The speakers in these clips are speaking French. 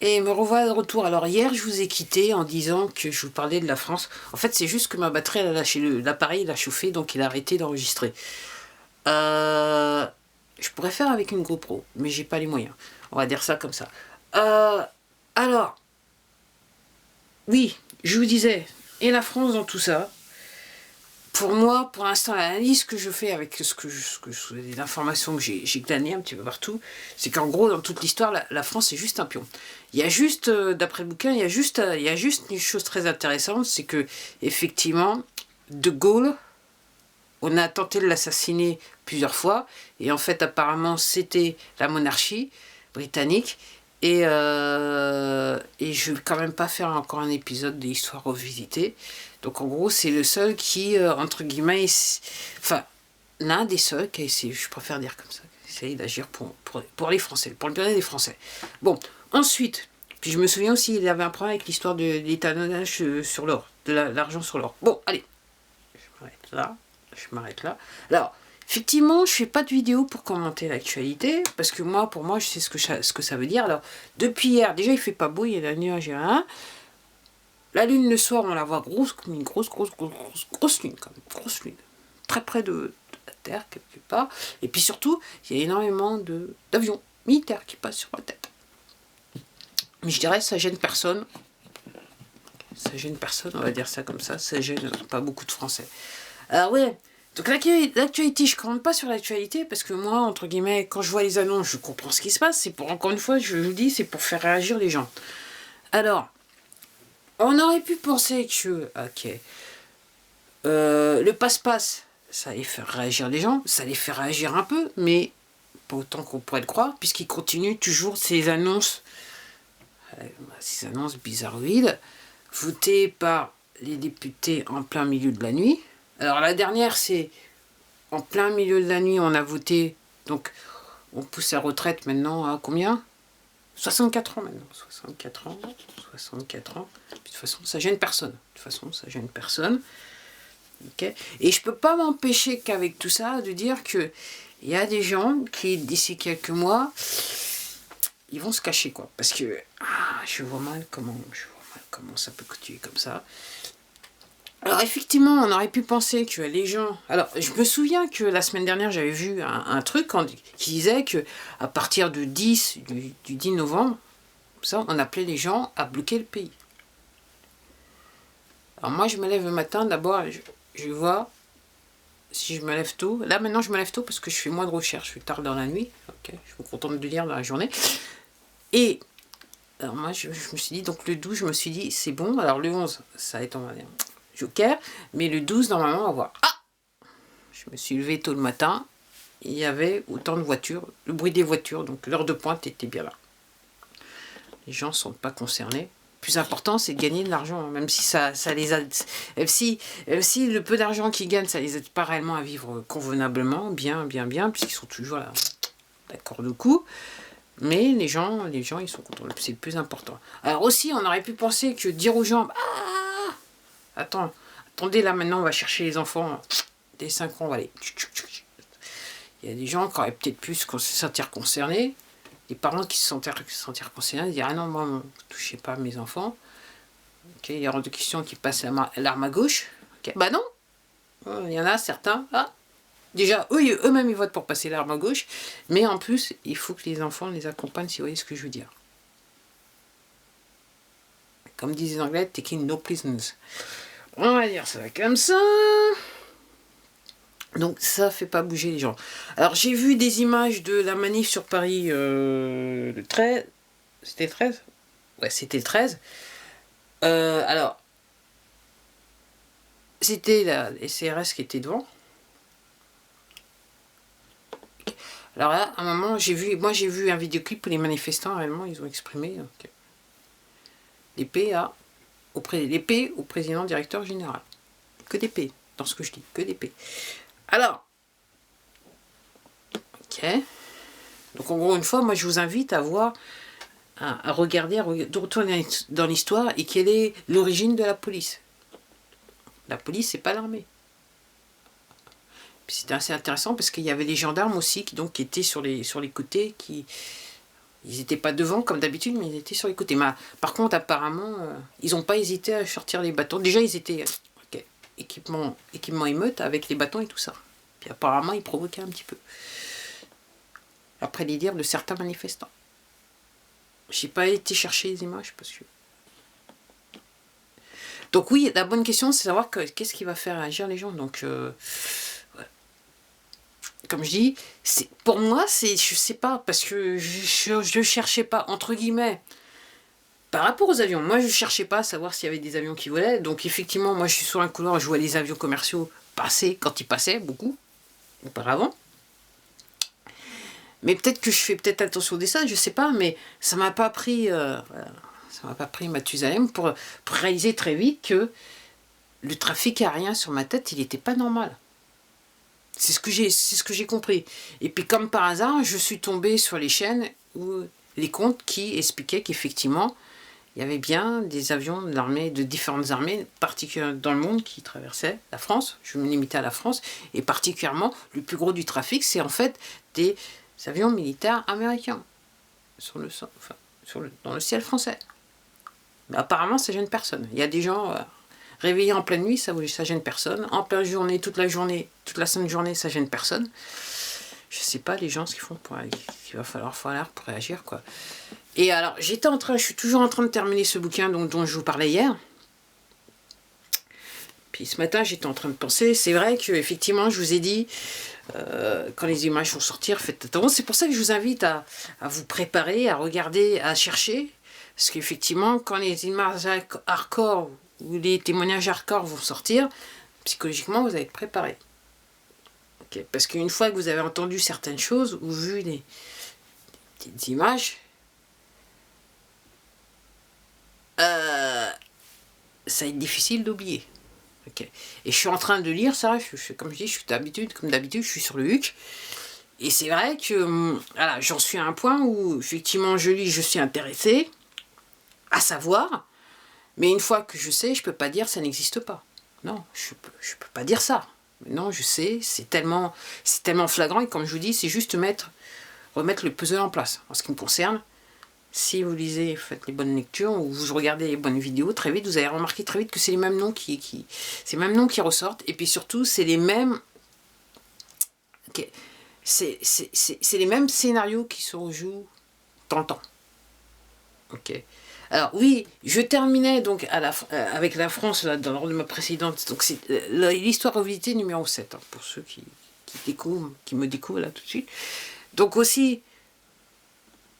Et me revoilà de retour. Alors hier, je vous ai quitté en disant que je vous parlais de la France. En fait, c'est juste que ma batterie, elle a lâché, l'appareil, il a chauffé, donc il a arrêté d'enregistrer. Je pourrais faire avec une GoPro, mais j'ai pas les moyens. On va dire ça comme ça. Alors, oui, je vous disais, et la France dans tout ça. Pour moi, pour l'instant, l'analyse que je fais avec les informations que j'ai glanées un petit peu partout, c'est qu'en gros, dans toute l'histoire, la France est juste un pion. Il y a juste, d'après le bouquin, il y a juste une chose très intéressante, c'est que, effectivement, De Gaulle, on a tenté de l'assassiner plusieurs fois, et en fait, apparemment, c'était la monarchie britannique, et je vais quand même pas faire encore un épisode de l'histoire revisitée. Donc en gros, c'est le seul qui, entre guillemets, enfin, l'un des seuls qui a essayé, je préfère dire comme ça, qui a essayé d'agir pour les Français, pour le bien des Français. Bon, ensuite, puis je me souviens aussi, il y avait un problème avec l'histoire de l'étalonnage sur l'or, de l'argent sur l'or. Bon, allez, je m'arrête là. Alors, effectivement, je fais pas de vidéo pour commenter l'actualité, parce que moi, pour moi, je sais ce que ça veut dire. Alors, depuis hier, déjà, il fait pas beau, il y a la nuage et rien. La lune, le soir, on la voit grosse comme une grosse lune, quand même, grosse lune. Très près de la Terre, quelque part. Et puis surtout, il y a énormément d'avions militaires qui passent sur la tête. Mais je dirais, ça gêne personne. Ça gêne personne, on va dire ça comme ça gêne pas beaucoup de Français. Alors ouais, donc l'actualité, je ne commente pas sur l'actualité parce que moi, entre guillemets, quand je vois les annonces, je comprends ce qui se passe. C'est pour, encore une fois, je vous dis, c'est pour faire réagir les gens. Alors, on aurait pu penser que, ok, le passe-passe, ça allait faire réagir les gens, ça allait faire réagir un peu, mais pas autant qu'on pourrait le croire, puisqu'il continue toujours ces annonces bizarroïdes, votées par les députés en plein milieu de la nuit. Alors la dernière, c'est en plein milieu de la nuit, on a voté, donc on pousse la retraite maintenant à combien ? 64 ans maintenant, 64 ans. Puis, de toute façon, ça gêne personne. Okay. Et je peux pas m'empêcher qu'avec tout ça, de dire que il y a des gens qui, d'ici quelques mois, ils vont se cacher, quoi. Parce que je vois mal comment ça peut continuer comme ça. Alors effectivement, on aurait pu penser que les gens... Alors, je me souviens que la semaine dernière, j'avais vu un truc qui disait que à partir du 10 novembre, ça, on appelait les gens à bloquer le pays. Alors moi, je me lève le matin, d'abord, je vois si je me lève tôt. Là, maintenant, je me lève tôt parce que je fais moins de recherches, je suis tard dans la nuit. Okay. Je me contente de lire dans la journée. Et alors moi, je me suis dit, donc le 12, je me suis dit, c'est bon. Alors le 11, ça va être, on va dire, joker. Mais le 12, normalement, on va voir. Je me suis levé tôt le matin. Il y avait autant de voitures. Le bruit des voitures, donc l'heure de pointe était bien là. Les gens ne sont pas concernés. Le plus important, c'est de gagner de l'argent, même si ça les aide. Même si le peu d'argent qu'ils gagnent, ça les aide pas réellement à vivre convenablement, bien, puisqu'ils sont toujours là, d'accord de coup. Mais les gens, ils sont contents. C'est le plus important. Alors aussi, on aurait pu penser que dire aux gens, attendez, là maintenant, on va chercher les enfants dès 5 ans, on va aller. Il y a des gens qui auraient peut-être pu se sentir concernés. Les parents qui se sentir concernés, dire non, moi, ne touchez pas à mes enfants. Okay, il y a hors de question qu'ils passent l'arme à gauche. Okay, bah non, il y en a certains. Déjà, eux-mêmes, ils votent pour passer l'arme à gauche. Mais en plus, il faut que les enfants les accompagnent, si vous voyez ce que je veux dire. Comme disent les Anglais, taking no prisoners. On va dire ça comme ça. Donc ça fait pas bouger les gens. Alors j'ai vu des images de la manif sur Paris le 13. C'était le 13 ? Ouais, c'était le 13. Alors, c'était la CRS qui était devant. Alors là, à un moment, j'ai vu un vidéoclip où les manifestants, réellement, ils ont exprimé l'épée au président directeur général. Que d'épée, dans ce que je dis, que d'épée. Alors, ok. Donc en gros, une fois, moi je vous invite à voir, à regarder, de retourner dans l'histoire et quelle est l'origine de la police. La police, c'est pas l'armée. C'était assez intéressant parce qu'il y avait les gendarmes aussi qui étaient sur les côtés, Ils n'étaient pas devant comme d'habitude, mais ils étaient sur les côtés. Mais, par contre, apparemment, ils n'ont pas hésité à sortir les bâtons. Déjà, ils étaient équipement émeute avec les bâtons et tout ça. Puis apparemment, ils provoquaient un petit peu. Après les dires de certains manifestants. J'ai pas été chercher les images parce que... Donc oui, la bonne question, c'est savoir qu'est-ce qui va faire réagir les gens. Donc, ouais. Comme je dis, pour moi, je sais pas, parce que je cherchais pas, entre guillemets, par rapport aux avions. Moi, je cherchais pas à savoir s'il y avait des avions qui volaient. Donc effectivement, moi, je suis sur un couloir, je vois les avions commerciaux passer quand ils passaient, beaucoup, auparavant. Mais peut-être que je fais peut-être attention des ça, je sais pas, mais ça m'a pas pris... voilà. Ça m'a pas pris Mathusalem pour réaliser très vite que le trafic aérien sur ma tête, il n'était pas normal. C'est ce que j'ai compris. Et puis comme par hasard, je suis tombée sur les chaînes ou les comptes qui expliquaient qu'effectivement, il y avait bien des avions de l'armée, de différentes armées, particulièrement dans le monde, qui traversaient la France. Je me limitais à la France. Et particulièrement, le plus gros du trafic, c'est en fait des avions militaires américains dans le ciel français. Mais apparemment, ça gêne personne. Il y a des gens réveillés en pleine nuit, ça gêne personne. En pleine journée, toute la sainte journée, ça gêne personne. Je sais pas les gens ce qu'ils font qu'il va falloir pour réagir, quoi. Et alors, je suis toujours en train de terminer ce bouquin dont je vous parlais hier. Puis ce matin, j'étais en train de penser, c'est vrai que effectivement, je vous ai dit, quand les images vont sortir, faites attention. C'est pour ça que je vous invite à vous préparer, à regarder, à chercher. Parce qu'effectivement, quand les images hardcore ou les témoignages hardcore vont sortir, psychologiquement, vous allez être préparé. Okay. Parce qu'une fois que vous avez entendu certaines choses ou vu des images, ça va être difficile d'oublier. Okay. Et je suis en train de lire ça, comme je dis, comme d'habitude, je suis sur le HUC. Et c'est vrai que voilà, j'en suis à un point où effectivement je lis, je suis intéressée à savoir, mais une fois que je sais, je peux pas dire ça n'existe pas. Non, je peux pas dire ça. Non, je sais, c'est tellement flagrant, et comme je vous dis, c'est juste remettre le puzzle en place. En ce qui me concerne, si vous lisez, faites les bonnes lectures, ou vous regardez les bonnes vidéos, très vite, vous allez remarquer très vite que c'est les mêmes noms qui ressortent, et puis surtout, c'est les mêmes... Okay, c'est les mêmes scénarios qui se rejouent dans le temps. Ok. Alors oui, je terminais donc avec la France là, dans l'ordre de ma précédente. Donc c'est l'histoire revisitée numéro 7, hein, pour ceux qui me découvrent là tout de suite. Donc aussi,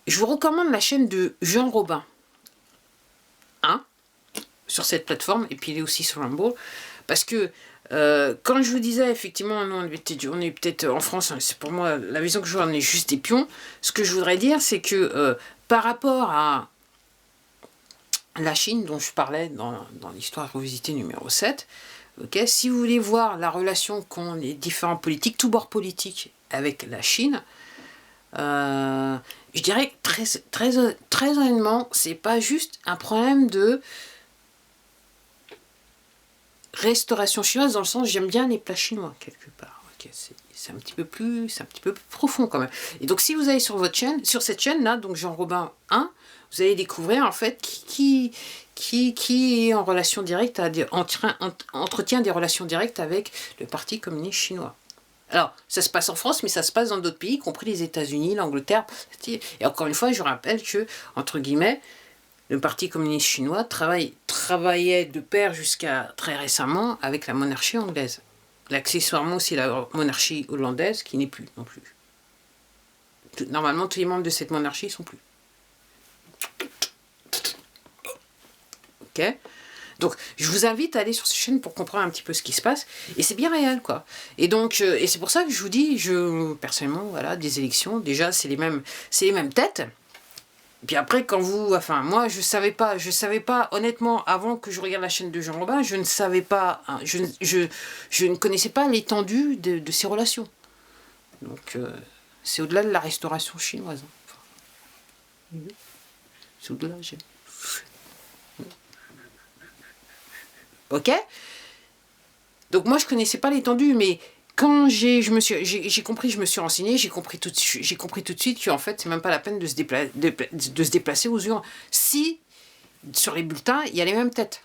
je vous recommande la chaîne de Jean Robin, hein, sur cette plateforme, et puis il est aussi sur Rumble, parce que quand je vous disais effectivement, non, on est peut-être en France, hein, c'est pour moi la vision que je vois, on est juste des pions. Ce que je voudrais dire, c'est que par rapport à la Chine, dont je parlais dans l'histoire revisitée numéro 7, okay, si vous voulez voir la relation qu'ont les différents politiques, tous bords politiques, avec la Chine, je dirais que très honnêtement, c'est pas juste un problème de restauration chinoise, dans le sens j'aime bien les plats chinois, quelque part. Okay, c'est un petit peu plus profond quand même. Et donc si vous allez sur cette chaîne là, donc Jean Robin 1, vous allez découvrir en fait qui est en relation directe, entretient des relations directes avec le Parti communiste chinois. Alors, ça se passe en France, mais ça se passe dans d'autres pays, y compris les États-Unis, l'Angleterre. Et encore une fois, je rappelle que, entre guillemets, le Parti communiste chinois travaillait de pair jusqu'à très récemment avec la monarchie anglaise. Accessoirement aussi la monarchie hollandaise, qui n'est plus non plus. Normalement, tous les membres de cette monarchie ne sont plus. Ok ? Donc, je vous invite à aller sur cette chaîne pour comprendre un petit peu ce qui se passe. Et c'est bien réel, quoi. Et donc, et c'est pour ça que je vous dis, personnellement, voilà, des élections, déjà, c'est les mêmes têtes. Et puis après, moi, je savais pas, honnêtement, avant que je regarde la chaîne de Jean Robin, je ne savais pas, hein, je ne connaissais pas l'étendue de ces relations. Donc, c'est au-delà de la restauration chinoise. Enfin, c'est au-delà, ok ? Donc moi, je connaissais pas l'étendue, mais quand j'ai compris, je me suis renseignée, j'ai compris tout de suite qu'en fait, c'est même pas la peine de se déplacer aux urnes. Si, sur les bulletins, il y a les mêmes têtes.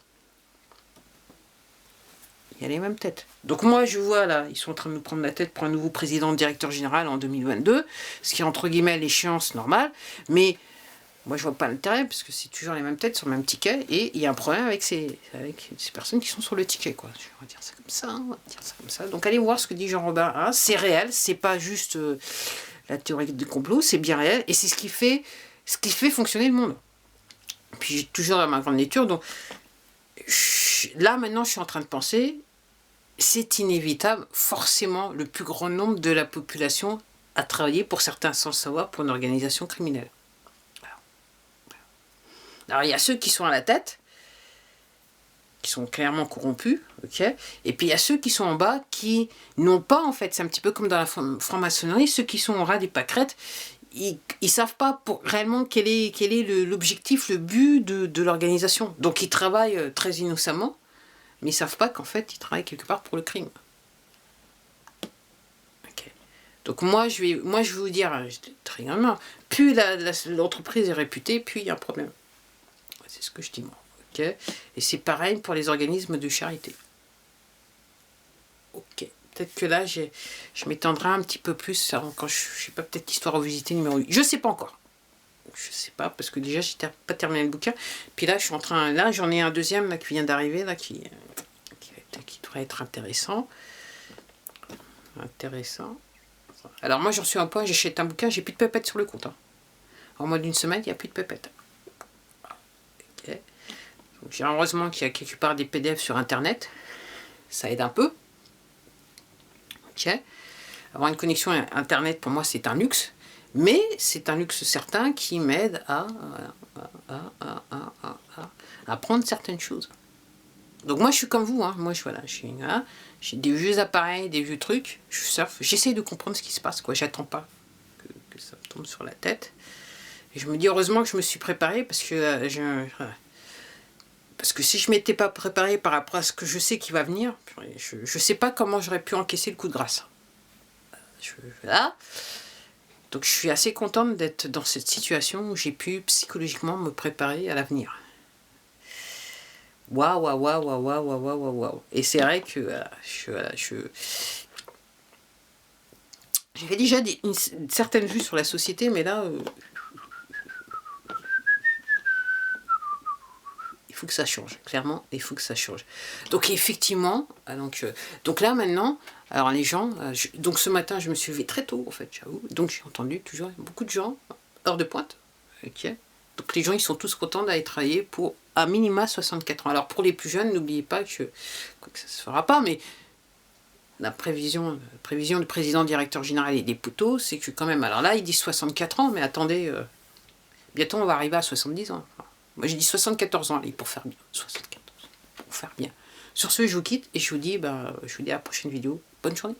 Il y a les mêmes têtes. Donc moi, je vois là, ils sont en train de nous prendre la tête pour un nouveau président directeur général en 2022, ce qui est entre guillemets l'échéance normale, mais moi je vois pas l'intérêt, parce que c'est toujours les mêmes têtes sur le même ticket, et il y a un problème avec ces personnes qui sont sur le ticket, quoi. On va dire ça comme ça, on va dire ça comme ça. Donc allez voir ce que dit Jean-Robert, hein, c'est réel, c'est pas juste la théorie du complot, c'est bien réel, et c'est ce qui fait fonctionner le monde. Puis j'ai toujours dans ma grande lecture, donc là maintenant je suis en train de penser, c'est inévitable, forcément, le plus grand nombre de la population a travaillé, pour certains sans le savoir, pour une organisation criminelle. Alors, il y a ceux qui sont à la tête, qui sont clairement corrompus, ok, et puis il y a ceux qui sont en bas, qui n'ont pas, en fait, c'est un petit peu comme dans la franc-maçonnerie, ceux qui sont au ras des pâquerettes, ils savent pas réellement quel est l'objectif, le but de l'organisation. Donc, ils travaillent très innocemment, mais ils ne savent pas qu'en fait, ils travaillent quelque part pour le crime. Okay. Donc moi, je vais vous dire, très grandement, plus l'entreprise est réputée, plus il y a un problème. C'est ce que je dis, moi. Okay. Et c'est pareil pour les organismes de charité. Ok. Peut-être que là, je m'étendrai un petit peu plus, quand je sais pas, peut-être Histoire à visiter numéro 8. Je sais pas encore. Je sais pas, parce que déjà, j'ai pas terminé le bouquin. Puis là, j'en ai un deuxième là, qui vient d'arriver, là, qui devrait être intéressant. Alors moi, j'en suis à un point, j'achète un bouquin, j'ai plus de pépettes sur le compte. Hein. En moins d'une semaine, il n'y a plus de pépettes. Okay. Donc, heureusement qu'il y a quelque part des PDF sur Internet. Ça aide un peu. Okay. Avoir une connexion Internet, pour moi, c'est un luxe. Mais c'est un luxe certain qui m'aide à apprendre certaines choses. Donc moi je suis comme vous, hein. Moi j'ai des vieux appareils, des vieux trucs, je surfe, j'essaie de comprendre ce qui se passe, quoi. J'attends pas que ça me tombe sur la tête. Et je me dis heureusement que je me suis préparée, parce que si je m'étais pas préparée par rapport à ce que je sais qui va venir, je sais pas comment j'aurais pu encaisser le coup de grâce. Voilà. Donc je suis assez contente d'être dans cette situation où j'ai pu psychologiquement me préparer à l'avenir. Waouh. Et c'est vrai que j'avais déjà une certaine vue sur la société, mais là, il faut que ça change. Clairement, il faut que ça change. Donc effectivement, donc là maintenant, alors les gens, donc ce matin, je me suis levée très tôt, en fait, j'avoue. Donc j'ai entendu toujours beaucoup de gens, heure de pointe, ok. Donc les gens, ils sont tous contents d'aller travailler pour à minima 64 ans. Alors pour les plus jeunes, n'oubliez pas que ça se fera pas, mais la prévision du président directeur général et des poteaux, c'est que quand même, alors là, ils disent 64 ans, mais attendez, bientôt on va arriver à 70 ans. Enfin, moi j'ai dit 74 ans, allez, pour faire bien. 74, pour faire bien. Sur ce, je vous quitte et je vous dis à la prochaine vidéo. Bonne journée.